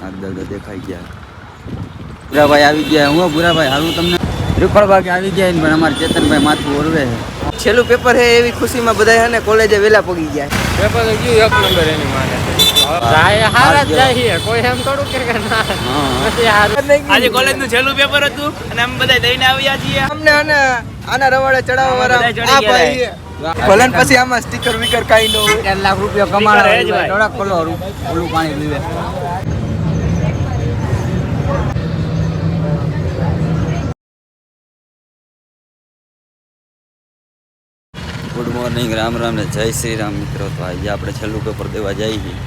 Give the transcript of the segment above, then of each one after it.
આગળ દેખાઈ ગયા. ભૂરાભાઈ આવી ગયા. હું ભૂરાભાઈ હારું તમને રીફળબાગે આવી ગયા ને પણ અમારે ચેતનભાઈ માથું ઓરવે છે. છેલ્લું પેપર હે એવી ખુશીમાં બધા હે ને કોલેજે વેલા પગી ગયા. પેપર તો ગયું એક નંબર એની માને જાય હારા જ જાય કોઈ એમ થોડું કે ના નથી હારું. આજે કોલેજ નું છેલ્લું પેપર હતું અને અમે બધા દઈને આવ્યા છીએ. અમને આના રવાડે ચડાવવા વાળા આ ભાઈ ભલે ને પછી આમાં સ્ટીકર વિકર કાઈ ન હોય. 4 લાખ રૂપિયા કમાણા થોડાક કોલો ઓલું પાણી પીવે. ગુડ મોર્નિંગ, રામ રામ ને જય શ્રી રામ મિત્રો. તો આજે આપણે છેલ્લું પેપર દેવા જઈએ છીએ.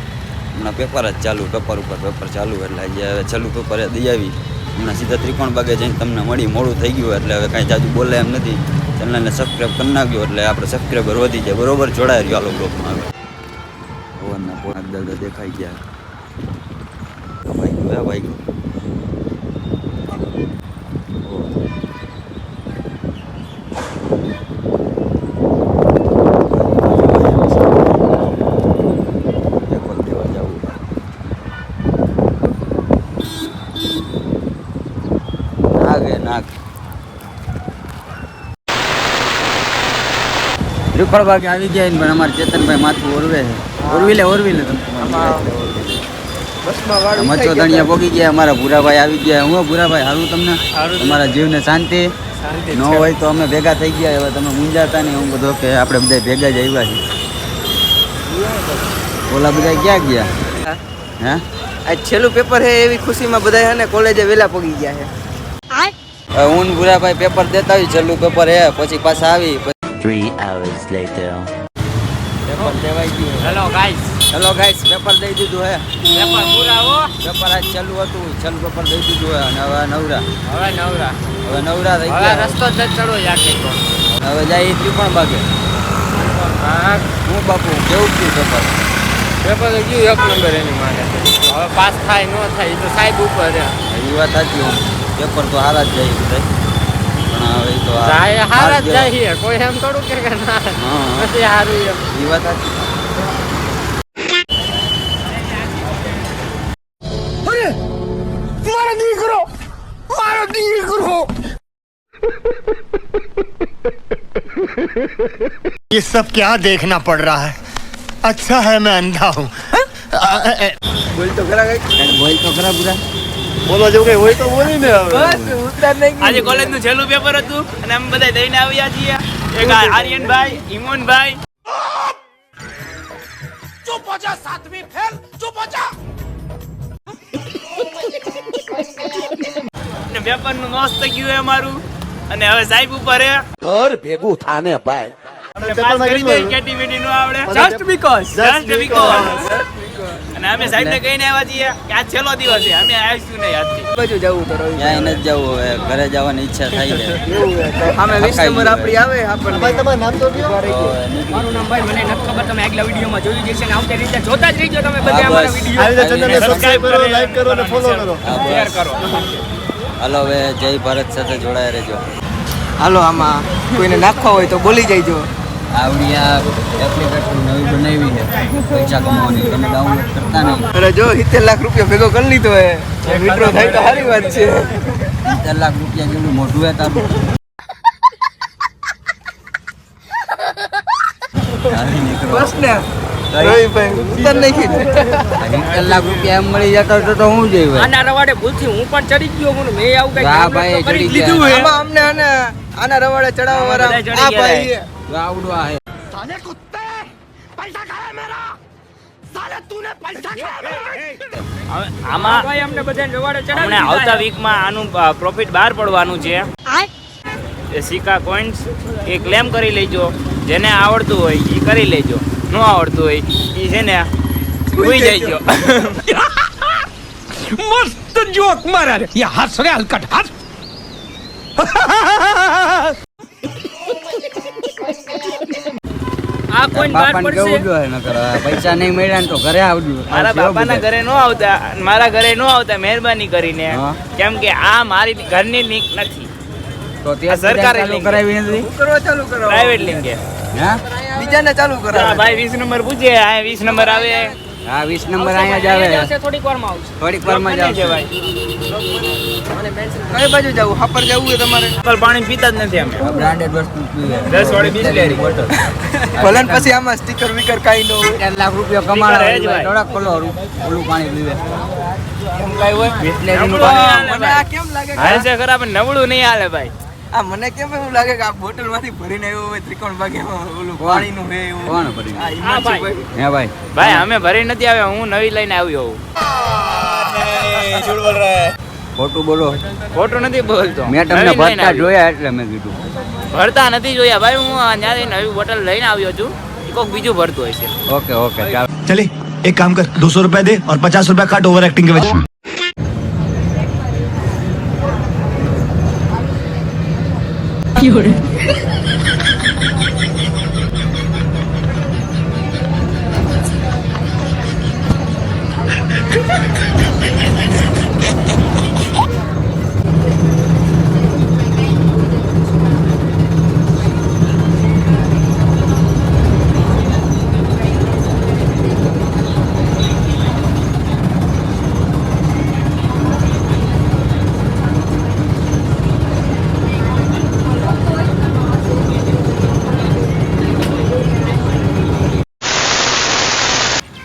હમણાં પેપર જ ચાલુ, પેપર ઉપર પેપર ચાલુ એટલે આજે હવે છેલ્લું પેપર દઈ આવી. હમણાં સીધા ત્રિકોણ બાગે જઈને તમને મળી મોડું થઈ ગયું એટલે હવે કાંઈ જાજુ બોલે એમ નથી. ચેનલને સબસ્ક્રાઈબ કરી નાખ્યો એટલે આપણે સબસ્ક્રાઈબર વધી જાય. બરોબર જોડાઈ રહ્યો આલો બ્લોગમાં. પવનના પોણા દલ દેખાઈ ગયા. ભાઈ રીફળબાગે આવી ગયા ને પણ અમારે ચેતનભાઈ માથું ઓરવે છે. ઓરવી લે મચોદણિયા પોગી ગયા. અમારા ભૂરાભાઈ આવી ગયા. હું ભૂરાભાઈ હારું તમને તમારા જીવને શાંતિ ન હોય તો અમે ભેગા થઈ ગયા. હવે તમે મૂંઝાતા નહીં. હું બધો કે આપણે બધા ભેગા જ આવ્યા છીએ. ઓલા બધા ક્યાં ગયા? હે આ છેલ્લું પેપર હે એવી ખુશીમાં બધા હે ને કોલેજે વેલા પગી ગયા છે. હું ભૂરાભાઈ પેપર દેતા આવી. છેલ્લું પેપર હે પછી પાછા આવી. 3 hours later. પેપર દેવાઈ ગયું. હેલો ગાઈસ, પેપર દઈ દીધું હે. પેપર પૂરા હો. પેપર આજ છેલ્લું હતું. છેલ્લું પેપર દઈ દીધું હે અને હવે નવરા થઈ હવે ગયા. રસ્તો જ ચડો યાકે તો હવે જાય ત્રિકોણ બાગે. હું બાપુ કેવું થયું પેપર? પેપર તો ગયું એક નંબર એની માને હવે પાસ થાય ન થાય એ તો સાહેબ ઉપર છે. એ વાત સાચી. હું પેપર તો હારા જ જાય બધા. પણ હવે તો જાય હારા જ જાય કોઈ એમ થોડું કે ના નથી હારું એમ. એ વાત સાચી. ये सब क्या देखना पड़ रहा है? अच्छा है मैं अंधा हूँ. બોલ તો ખરા કઈ બોલ તો ખરા પૂરા. બોલો જો કઈ હોય તો બોલી ને હવે. બસ ઉતાર નહીં. આજે કોલેજ નું છેલ્લું પેપર હતું અને અમે બધા દઈને આવ્યા છીએ. એક આર્યનભાઈ, ઈમોનભાઈ. ને પેપર નું મસ્ત ગયું હે અમારું અને હવે સાહેબ ઉપર હે. ઘર ભેગું થાને ભાઈ. પાસ કરી દે. કેટીવીટી નો આવડે જસ્ટ બીકોઝ અને અમે સાહેબ ને કહીને આવ્યા છીએ કે આ છેલ્લો દિવસ છે. અમે આવીશું નહીં આજથી. બાજુ જવું તો રહ્યું. ક્યાંય નથી જવું. હવે ઘરે જવાની ઈચ્છા થાય છે. અમે 20 નંબર આપણી આવે આપણને. ભાઈ તમારું નામ તો કયો? મારું નામ ભાઈ મને નથી ખબર. તમે આગલા વિડીયોમાં જોયું જશે ને આવતી રીતે જોતા જ રહીજો તમે હા, બધા અમારા બસ. વિડીયો. આવી રીતે ચેનલને સબસ્ક્રાઇબ કરો, લાઈક કરો અને ફોલો કરો. શેર કરો. હાલો હવે જય ભારત સાથે જોડાયા રહેજો. હાલો આમાં કોઈને નાખવા હોય તો બોલી જઈજો. આવડી આ એપ્લિકેશન નવી બનાવી છે પૈસા કમાવાની. તમે ડાઉનલોડ કરતા નહીં. અરે જો 70 લાખ રૂપિયા ભેગો કરી લીધો હે. વિડ્રો થાય તો સારી વાત છે. 70 લાખ રૂપિયા જેટલું મોઢું હે તારું. ચાલી નીકળો. બસ ને રવિભાઈ ઉતાર નાખી. 70 લાખ રૂપિયા એમ મળી જતા હોય તો હું જોઈ. આના રવાડે ભૂલથી હું પણ ચડી ગયો. મને મેં આવું કઈ હા ભાઈ, ચડી ગયા. લીધું હે. આમાં અમને આના રવાડે ચડાવવા વાળા બધા ચડી આ ગયા ભાઈ હે. આવડું આ હે. આમાં ભાઈ અમને બધાને રવાડે ચડાવી આવતા વીકમાં આનું પ્રોફિટ બહાર પડવાનું છે. એ સિક્કા કોઈન્સ એ ક્લેમ કરી લેજો. જેને આવડતું હોય એ કરી લેજો. ન આવડતું હોય એ છે ને ભૂલી જઈજો. मस्त जोक मारा रे. ये हंस रे हलकट हंस. આ કોઈન બહાર બાપાને પડશે. કેવું જોઈએ નકર પૈસા નહીં મળ્યા ને તો ઘરે આવડ્યું. મારા બાપાના ઘરે ન આવતા, મારા ઘરે ન આવતા મહેરબાની કરીને. હા. કેમ કે આ મારી ઘરની લિંક નથી. તો ત્યાં સરકારે ચાલુ link. કરાવી નથી. કરવા ચાલુ કરો. પ્રાઇવેટ લિંક છે. હા બીજાને ચાલુ કરો. ભાઈ 20 નંબર પૂછે. આ 20 નંબર આવે હા 20 નંબર અહીંયા જ આવે આવશે, થોડીક વારમાં આવશે. થોડીક વારમાં જ આવશે. ભાઈ કઈ બાજુ જવું હાપર જવું હોય તમારે લોકલ પાણી પીતા જ નથી અમે. બ્રાન્ડેડ વસ્તુ પીવે 10 વાળી બિસ્લેરી બોટલ. ભલે ને પછી આમાં સ્ટીકર વિકર કાઈ ન હોય 4 લાખ રૂપિયા કમાણા એ જ ભાઈ. થોડાક કોલો ઓલું પાણી પીવે એમ કાઈ હોય બિસ્લેરીનું નબળું પાણી હાલે મને આ કેમ લાગે કે હાલ છે ખરા પણ નબળું નહીં હાલે ભાઈ. આ મને કેમ એવું લાગે કે આ બોટલ માંથી ભરીને આવ્યો હોય ત્રિકોણ ભાગે ઓલું પાણીનું હે એવું કોણ ભરીને આ હા ભાઈ. હિમાંશુભાઈ હે ભાઈ ભાઈ અમે ભરી નથી આવ્યા, હું નવી લઈને આવ્યો હું. ખોટું બોલો ખોટું નથી બોલતો. મેં તમને નવી લઈને ભરતા આવ્યો. જોયા એટલે મેં કીધું ભરતા નથી જોયા ભાઈ, હું ત્યાંથી નવી બોટલ લઈને આવ્યો છું. ઈ કોક બીજું ભરતું હોય છે. ઓકે ઓકે ચાલો चले एक काम कर 200 रुपए दे और 50 रुपए काट ओवर एक्टिंग के वजह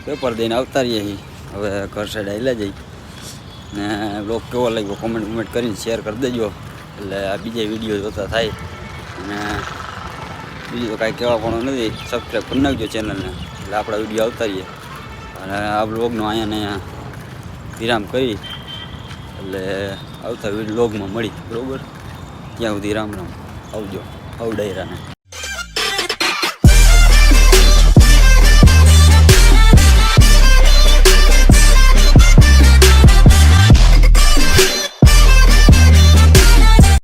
પેપર દઈને આવતા રહીએ છીએ. હવે ઘર સાઈડ આવેલા જઈ ને બ્લોગ કેવો લાગ્યો કોમેન્ટ કરીને શેર કરી દેજો, એટલે આ બીજા વિડીયો જોતા થાય. અને બીજું તો કાંઈ કહેવા પણ નથી, સબસ્ક્રાઈબ કરી નાખજો ચેનલને, એટલે આપણા વિડીયો આવતા રહીએ. અને આ બ્લોગનો અહીંયા ને અહીંયા વિરામ કરી એટલે આવતા બ્લોગમાં મળી, બરાબર? ત્યાં સુધી રામ રામ, આવજો આવ ડાયરાને.